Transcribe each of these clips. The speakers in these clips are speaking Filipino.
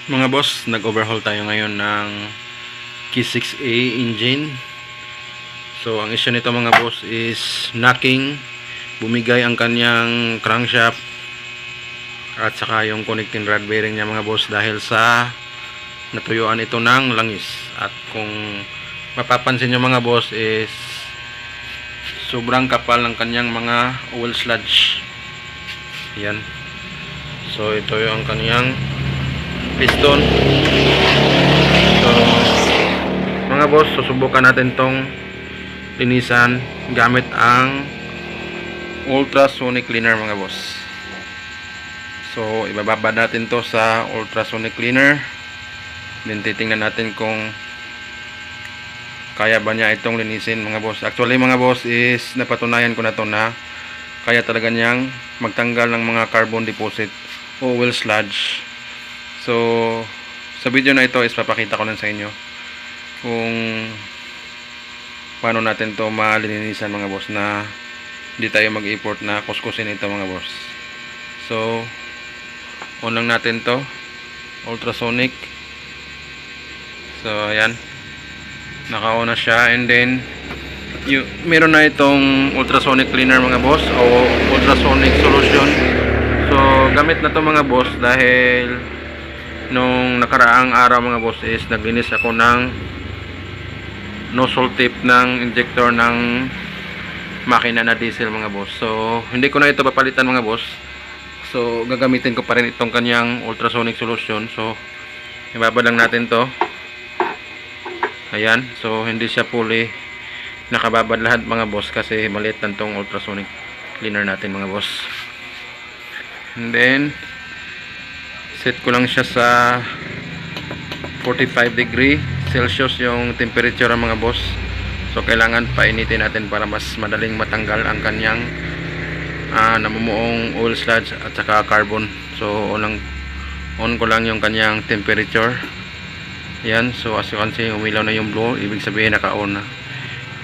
Mga boss, nag-overhaul tayo ngayon ng K6A engine. So, ang issue nito mga boss is knocking. Bumigay ang kanyang crankshaft at saka yung connecting rod bearing niya mga boss dahil sa natuyuan ito ng langis. At kung mapapansin nyo mga boss is sobrang kapal ng kanyang mga oil sludge. Yan. So, ito yung kanyang piston. So, mga boss, susubukan natin tong linisan gamit ang ultrasonic cleaner mga boss. So, ibababa natin to sa ultrasonic cleaner. Then titingnan natin kung kaya ba niya itong linisin mga boss. Actually mga boss is napatunayan ko na to na kaya talaga niyang magtanggal ng mga carbon deposit o oil sludge. So, sa video na ito is papakita ko lang sa inyo kung paano natin to malinisan mga boss na hindi tayo mag-import na kuskusin ito mga boss. So, on lang natin to ultrasonic. So, ayan, naka-on na siya. And then meron na itong ultrasonic cleaner mga boss o ultrasonic solution. So, gamit na to mga boss dahil nung nakaraang araw mga boss is naglinis ako ng nozzle tip ng injector ng makina na diesel mga boss. So, hindi ko na ito papalitan mga boss. So, gagamitin ko pa rin itong kanyang ultrasonic solution. So, ibaba lang natin to. Ayan. So, hindi siya fully nakababad lahat mga boss kasi maliit lang tong ultrasonic cleaner natin mga boss. And then, set ko lang siya sa 45 degree Celsius yung temperature ng mga boss. So kailangan painitin natin para mas madaling matanggal ang kanyang namumuong oil sludge at saka carbon. So on ko lang yung kanyang temperature. Yan, so as you can see umilaw na yung blue, ibig sabihin naka-on na.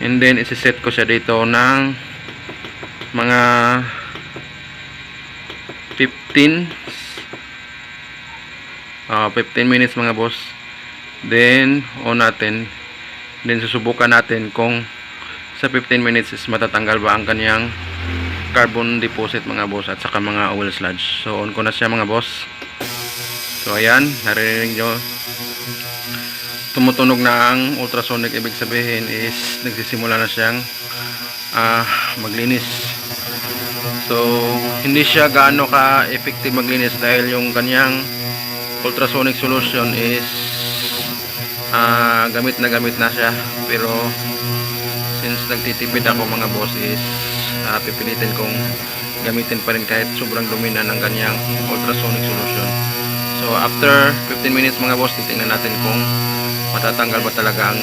And then isi-set ko siya dito ng mga 15 minutes mga boss. Then on natin. Then susubukan natin kung sa 15 minutes is matatanggal ba ang kanyang carbon deposit mga boss at saka mga oil sludge. So on ko na siya mga boss. So ayan, naririnig nyo tumutunog na ang ultrasonic, ibig sabihin is nagsisimula na siyang maglinis. So hindi siya gaano ka effective maglinis dahil yung kanyang ultrasonic solution is gamit na siya. Pero since nagtitipid ako mga boss is pipilitin kong gamitin pa rin kahit sobrang dumi na ng kanyang ultrasonic solution. So after 15 minutes mga boss, titingnan natin kung matatanggal ba talaga ang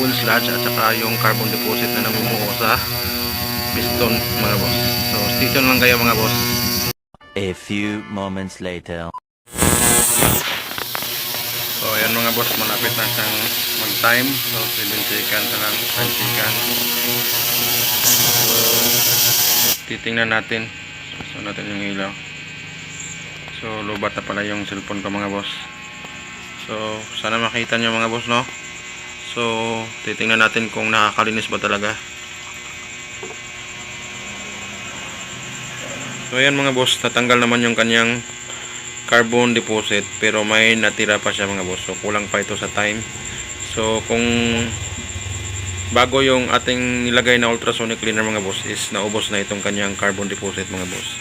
oil sludge at saka yung carbon deposit na namumuo sa piston mga boss. So stay tuned lang kayo mga boss. A few moments later. So ayan mga boss, malapit na siyang mag-time. So 7 seconds na lang, 5 seconds. So titingnan natin. So natin yung ilaw. So lobat na pala yung cellphone ko mga boss. So sana makita nyo mga boss, no? So titingnan natin kung nakakalinis ba talaga. So ayan mga boss, natanggal naman yung kanyang carbon deposit pero may natira pa siya mga boss. So kulang pa ito sa time. So kung bago yung ating nilagay na ultrasonic cleaner mga boss is naubos na itong kanyang carbon deposit mga boss.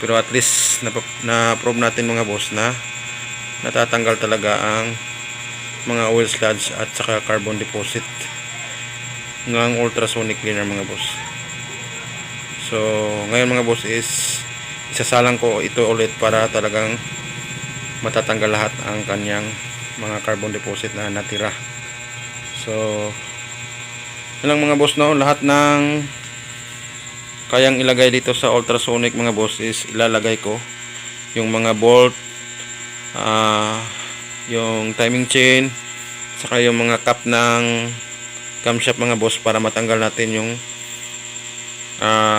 Pero at least na-prove natin mga boss na natatanggal talaga ang mga oil sludge at saka carbon deposit ng ultrasonic cleaner mga boss. So ngayon mga boss is isasalang ko ito ulit para talagang matatanggal lahat ang kanyang mga carbon deposit na natira. So yun lang mga boss, no? Lahat ng kayang ilagay dito sa ultrasonic mga boss is ilalagay ko. Yung mga bolt, yung timing chain, saka yung mga cap ng camshaft mga boss para matanggal natin yung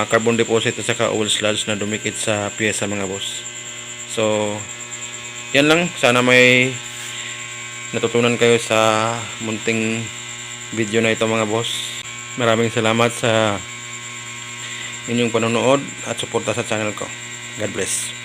carbon deposit at saka oil sludge na dumikit sa pyesa mga boss. So yan lang, sana may natutunan kayo sa munting video na ito mga boss. Maraming salamat sa inyong panonood at suporta sa channel ko. God bless.